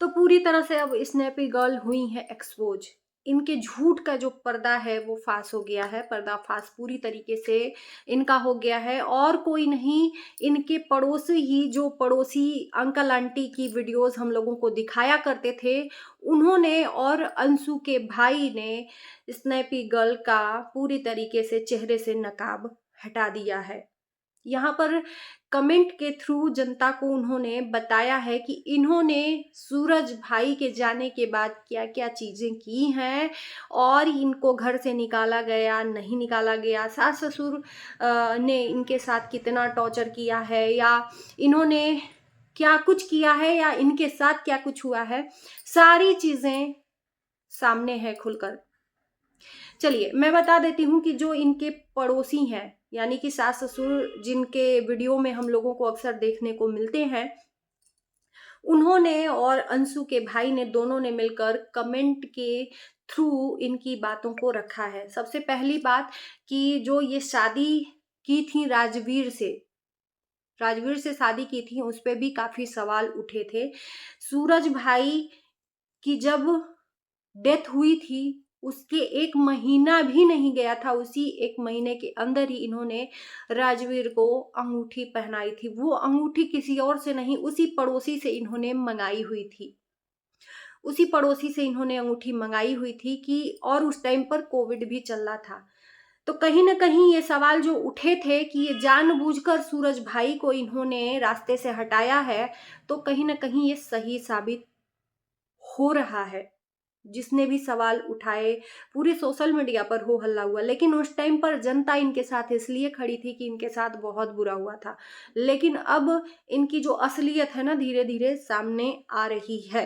तो पूरी तरह से अब स्नैपी गर्ल हुई है एक्सपोज। इनके झूठ का जो पर्दा है वो फांस हो गया है, पर्दाफाश पूरी तरीके से इनका हो गया है। और कोई नहीं, इनके पड़ोसी ही, जो पड़ोसी अंकल आंटी की वीडियोस हम लोगों को दिखाया करते थे, उन्होंने और अंशु के भाई ने स्नैपी गर्ल का पूरी तरीके से चेहरे से नकाब हटा दिया है। यहाँ पर कमेंट के थ्रू जनता को उन्होंने बताया है कि इन्होंने सूरज भाई के जाने के बाद क्या क्या चीजें की हैं, और इनको घर से निकाला गया नहीं निकाला गया, सास ससुर ने इनके साथ कितना टॉर्चर किया है, या इन्होंने क्या कुछ किया है, या इनके साथ क्या कुछ हुआ है, सारी चीजें सामने है खुलकर। चलिए मैं बता देती हूँ कि जो इनके पड़ोसी हैं, यानी कि सास ससुर जिनके वीडियो में हम लोगों को अक्सर देखने को मिलते हैं, उन्होंने और अंशु के भाई ने, दोनों ने मिलकर कमेंट के थ्रू इनकी बातों को रखा है। सबसे पहली बात कि जो ये शादी की थी राजवीर से शादी की थी, उस पे भी काफी सवाल उठे थे। सूरज भाई की जब डेथ हुई थी, उसके 1 महीना भी नहीं गया था, उसी 1 महीने के अंदर ही इन्होंने राजवीर को अंगूठी पहनाई थी। वो अंगूठी किसी और से नहीं, उसी पड़ोसी से इन्होंने मंगाई हुई थी। उसी पड़ोसी से इन्होंने अंगूठी मंगाई हुई थी कि, और उस टाइम पर कोविड भी चल रहा था। तो कहीं ना कहीं ये सवाल जो उठे थे कि ये जानबूझकर सूरज भाई को इन्होंने रास्ते से हटाया है, तो कहीं ना कहीं ये सही साबित हो रहा है। जिसने भी सवाल उठाए, पूरे सोशल मीडिया पर हो हल्ला हुआ, लेकिन उस टाइम पर जनता इनके साथ इसलिए खड़ी थी कि इनके साथ बहुत बुरा हुआ था। लेकिन अब इनकी जो असलियत है ना, धीरे धीरे सामने आ रही है।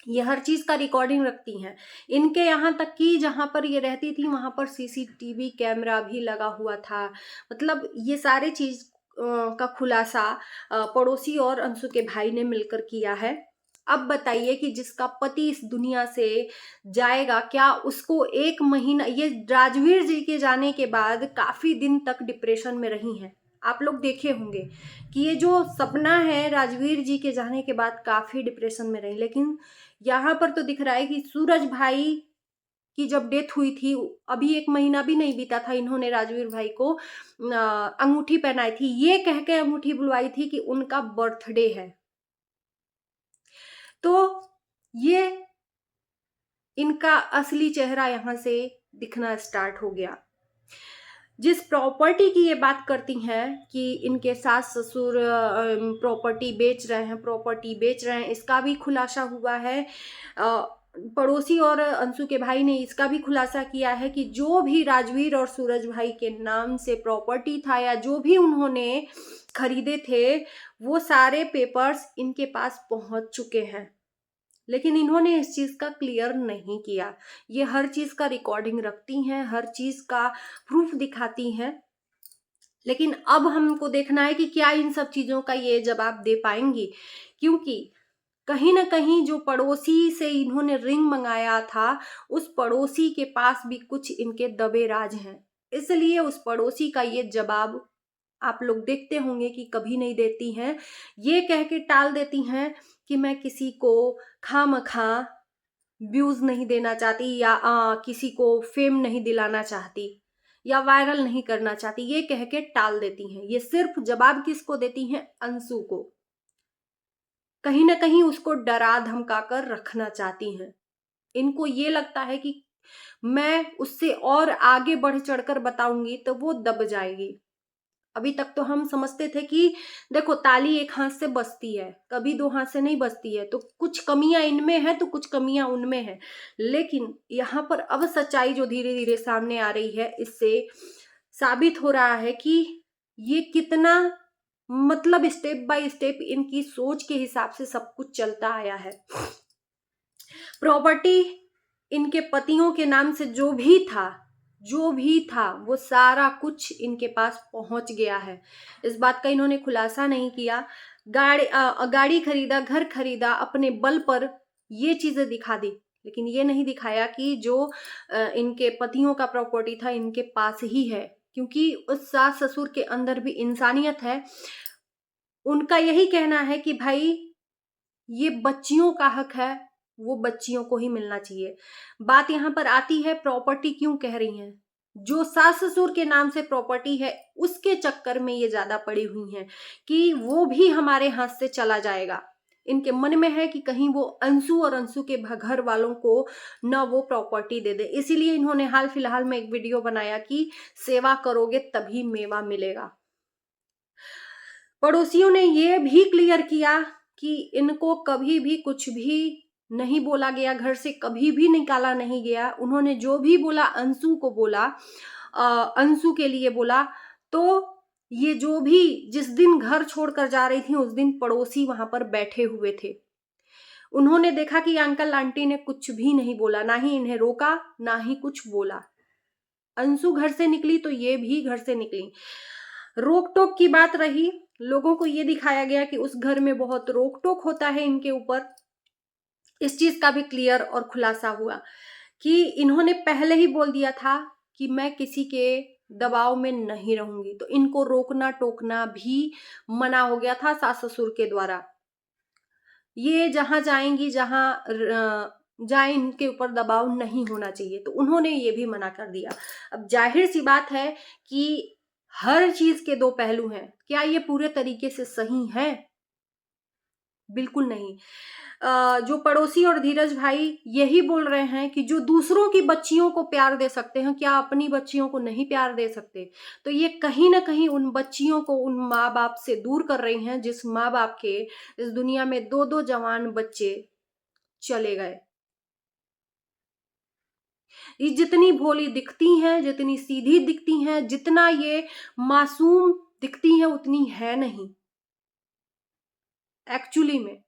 ये हर चीज का रिकॉर्डिंग रखती हैं। इनके यहाँ तक कि जहां पर ये रहती थी वहां पर सीसीटीवी कैमरा भी लगा हुआ था। मतलब ये सारे चीज का खुलासा पड़ोसी और अंशु के भाई ने मिलकर किया है। अब बताइए कि जिसका पति इस दुनिया से जाएगा, क्या उसको 1 महीना, ये राजवीर जी के जाने के बाद काफी दिन तक डिप्रेशन में रही हैं। आप लोग देखे होंगे कि ये जो सपना है, राजवीर जी के जाने के बाद काफी डिप्रेशन में रही, लेकिन यहाँ पर तो दिख रहा है कि सूरज भाई की जब डेथ हुई थी, अभी 1 महीना भी नहीं बीता था, इन्होंने राजवीर भाई को अंगूठी पहनाई थी, ये कह के अंगूठी बुलवाई थी कि उनका बर्थडे है। तो ये इनका असली चेहरा यहां से दिखना स्टार्ट हो गया। जिस प्रॉपर्टी की ये बात करती हैं कि इनके सास ससुर प्रॉपर्टी बेच रहे हैं, इसका भी खुलासा हुआ है। पड़ोसी और अंशु के भाई ने इसका भी खुलासा किया है कि जो भी राजवीर और सूरज भाई के नाम से प्रॉपर्टी था, या जो भी उन्होंने खरीदे थे, वो सारे पेपर्स इनके पास पहुंच चुके हैं। लेकिन इन्होंने इस चीज का क्लियर नहीं किया। ये हर चीज का रिकॉर्डिंग रखती हैं, हर चीज का प्रूफ दिखाती हैं, लेकिन अब हमको देखना है कि क्या इन सब चीजों का ये जवाब दे पाएंगी। क्योंकि कहीं ना कहीं जो पड़ोसी से इन्होंने रिंग मंगाया था, उस पड़ोसी के पास भी कुछ इनके दबे राज हैं। इसलिए उस पड़ोसी का ये जवाब आप लोग देखते होंगे कि कभी नहीं देती हैं। ये कह के टाल देती हैं कि मैं किसी को खामखा व्यूज नहीं देना चाहती, या किसी को फेम नहीं दिलाना चाहती, या वायरल नहीं करना चाहती, ये कह के टाल देती हैं। ये सिर्फ जवाब किसको देती हैं? अंशु को। कहीं ना कहीं उसको डरा धमका कर रखना चाहती हैं। इनको ये लगता है कि मैं उससे और आगे बढ़ चढ़कर बताऊंगी तो वो दब जाएगी। अभी तक तो हम समझते थे कि देखो, ताली एक हाथ से बजती है, कभी 2 हाथ से नहीं बजती है, तो कुछ कमियां इनमें है तो कुछ कमियां उनमें है। लेकिन यहाँ पर अब सच्चाई जो धीरे धीरे सामने आ रही है, इससे साबित हो रहा है कि ये कितना, मतलब स्टेप बाय स्टेप इनकी सोच के हिसाब से सब कुछ चलता आया है। प्रॉपर्टी इनके पतियों के नाम से जो भी था, वो सारा कुछ इनके पास पहुंच गया है। इस बात का इन्होंने खुलासा नहीं किया। गाड़ी खरीदा, घर खरीदा, अपने बल पर ये चीजें दिखा दी, लेकिन ये नहीं दिखाया कि जो इनके पतियों का प्रॉपर्टी था, इनके पास ही है। क्योंकि उस सास ससुर के अंदर भी इंसानियत है। उनका यही कहना है कि भाई ये बच्चियों का हक है, वो बच्चियों को ही मिलना चाहिए। बात यहाँ पर आती है प्रॉपर्टी क्यों कह रही हैं? जो सास ससुर के नाम से प्रॉपर्टी है उसके चक्कर में ये ज्यादा पड़ी हुई हैं कि वो भी हमारे हाथ से चला जाएगा। इनके मन में है कि कहीं वो अंशु और अंशु के घर वालों को न वो प्रॉपर्टी दे दे। इसीलिए इन्होंने हाल फिलहाल में एक वीडियो बनाया कि सेवा करोगे तभी मेवा मिलेगा। पड़ोसियों ने ये भी क्लियर किया कि इनको कभी भी कुछ भी नहीं बोला गया, घर से कभी भी निकाला नहीं गया। उन्होंने जो भी बोला अंशु को बोला, अंशु के लिए बोला। तो ये जो भी जिस दिन घर छोड़कर जा रही थी उस दिन पड़ोसी वहां पर बैठे हुए थे। उन्होंने देखा कि अंकल आंटी ने कुछ भी नहीं बोला, ना ही इन्हें रोका ना ही कुछ बोला। अंशु घर से निकली तो ये भी घर से निकली। रोक टोक की बात रही, लोगों को ये दिखाया गया कि उस घर में बहुत रोक टोक होता है इनके ऊपर। इस चीज का भी क्लियर और खुलासा हुआ कि इन्होंने पहले ही बोल दिया था कि मैं किसी के दबाव में नहीं रहूंगी, तो इनको रोकना टोकना भी मना हो गया था सास ससुर के द्वारा। ये जहां जाएंगी, जहां इनके ऊपर दबाव नहीं होना चाहिए, तो उन्होंने ये भी मना कर दिया। अब जाहिर सी बात है कि हर चीज के दो पहलू हैं। क्या ये पूरे तरीके से सही है? बिल्कुल नहीं। जो पड़ोसी और धीरज भाई यही बोल रहे हैं कि जो दूसरों की बच्चियों को प्यार दे सकते हैं, क्या अपनी बच्चियों को नहीं प्यार दे सकते? तो ये कहीं ना कहीं उन बच्चियों को उन माँ बाप से दूर कर रही हैं जिस माँ बाप के इस दुनिया में दो दो जवान बच्चे चले गए। ये जितनी भोली दिखती हैं, जितनी सीधी दिखती हैं, जितना ये मासूम दिखती हैं, उतनी है नहीं एक्चुअली में।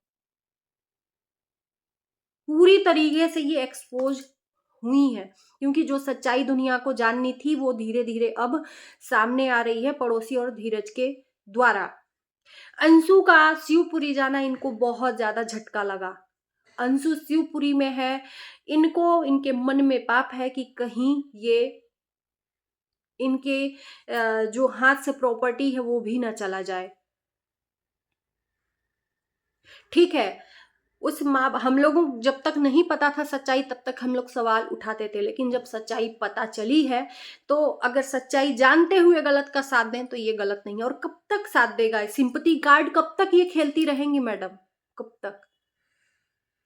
पूरी तरीके से ये एक्सपोज हुई है, क्योंकि जो सच्चाई दुनिया को जाननी थी वो धीरे धीरे अब सामने आ रही है पड़ोसी और धीरज के द्वारा। अंशु का शिवपुरी जाना इनको बहुत ज्यादा झटका लगा। अंशु शिवपुरी में है, इनको इनके मन में पाप है कि कहीं ये इनके जो हाथ से प्रॉपर्टी है वो भी ना चला जाए। ठीक है, उस माँ हम लोगों जब तक नहीं पता था सच्चाई तब तक हम लोग सवाल उठाते थे, लेकिन जब सच्चाई पता चली है तो अगर सच्चाई जानते हुए गलत का साथ दें तो ये गलत नहीं है। और कब तक साथ देगा? सिंपैथी कार्ड कब तक ये खेलती रहेंगी मैडम? कब तक?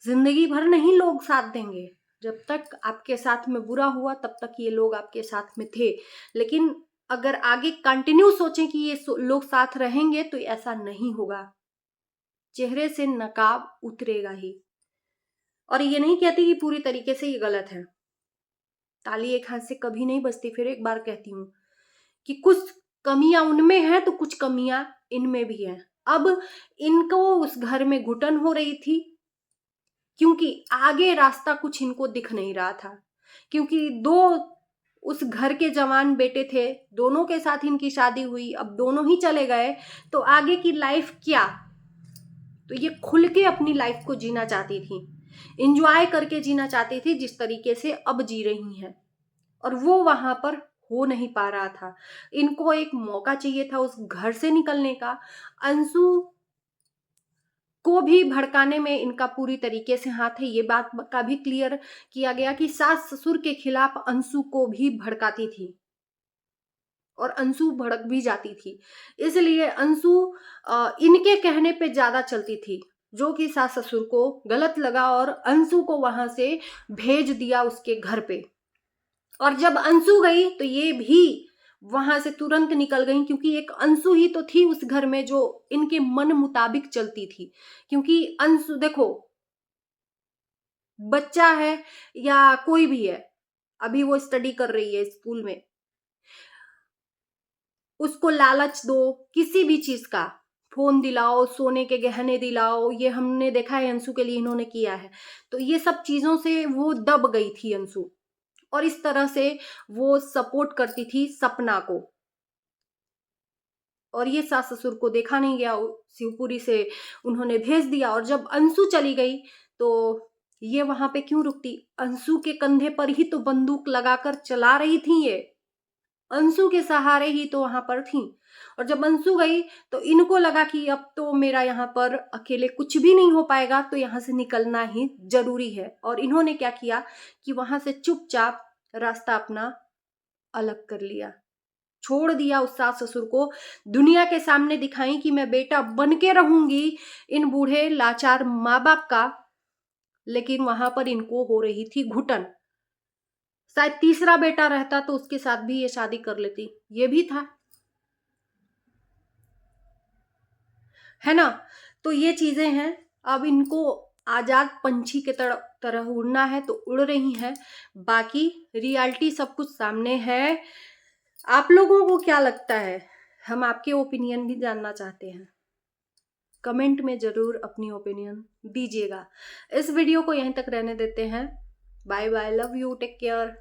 जिंदगी भर नहीं लोग साथ देंगे। जब तक आपके साथ में बुरा हुआ तब तक ये लोग आपके साथ में थे, लेकिन अगर आगे कंटिन्यू सोचें कि ये लोग साथ रहेंगे तो ऐसा नहीं होगा। चेहरे से नकाब उतरेगा ही। और ये नहीं कहती कि पूरी तरीके से ये गलत है। ताली एक हाथ से कभी नहीं बजती। फिर एक बार कहती हूँ कि कुछ कमियां उनमें हैं तो कुछ कमियां इनमें भी हैं। अब इनको उस घर में घुटन हो रही थी क्योंकि आगे रास्ता कुछ इनको दिख नहीं रहा था, क्योंकि दो उस घर के जवान बेटे थे, दोनों के साथ इनकी शादी हुई, अब दोनों ही चले गए, तो आगे की लाइफ क्या? तो ये खुल के अपनी लाइफ को जीना चाहती थी, इंजॉय करके जीना चाहती थी जिस तरीके से अब जी रही हैं, और वो वहां पर हो नहीं पा रहा था। इनको एक मौका चाहिए था उस घर से निकलने का। अंशु को भी भड़काने में इनका पूरी तरीके से हाथ है। ये बात का भी क्लियर किया गया कि सास ससुर के खिलाफ अंशु को भी भड़काती थी और अंशु भड़क भी जाती थी। इसलिए अंशु इनके कहने पे ज्यादा चलती थी, जो कि सास ससुर को गलत लगा और अंशु को वहां से भेज दिया उसके घर पे। और जब अंशु गई तो ये भी वहां से तुरंत निकल गई, क्योंकि एक अंशु ही तो थी उस घर में जो इनके मन मुताबिक चलती थी। क्योंकि अंशु देखो, बच्चा है या कोई भी है, अभी वो स्टडी कर रही है स्कूल में, उसको लालच दो किसी भी चीज का, फोन दिलाओ, सोने के गहने दिलाओ, ये हमने देखा है अंशु के लिए इन्होंने किया है। तो ये सब चीजों से वो दब गई थी अंशु, और इस तरह से वो सपोर्ट करती थी सपना को। और ये सास ससुर को देखा नहीं गया, शिवपुरी से उन्होंने भेज दिया। और जब अंशु चली गई तो ये वहां पे क्यों रुकती? अंशु के कंधे पर ही तो बंदूक लगाकर चला रही थी, ये अंशु के सहारे ही तो वहां पर थी। और जब अंशु गई तो इनको लगा कि अब तो मेरा यहाँ पर अकेले कुछ भी नहीं हो पाएगा, तो यहाँ से निकलना ही जरूरी है। और इन्होंने क्या किया कि वहां से चुपचाप रास्ता अपना अलग कर लिया, छोड़ दिया उस सास ससुर को, दुनिया के सामने दिखाई कि मैं बेटा बन के रहूंगी इन बूढ़े लाचार माँ बाप का। लेकिन वहां पर इनको हो रही थी घुटन। शायद तीसरा बेटा रहता तो उसके साथ भी ये शादी कर लेती, ये भी था, है ना। तो ये चीजें हैं। अब इनको आजाद पंछी के तरह उड़ना है तो उड़ रही हैं। बाकी रियलिटी सब कुछ सामने है। आप लोगों को क्या लगता है? हम आपके ओपिनियन भी जानना चाहते हैं। कमेंट में जरूर अपनी ओपिनियन दीजिएगा। इस वीडियो को यहीं तक रहने देते हैं। Bye bye, love you, take care.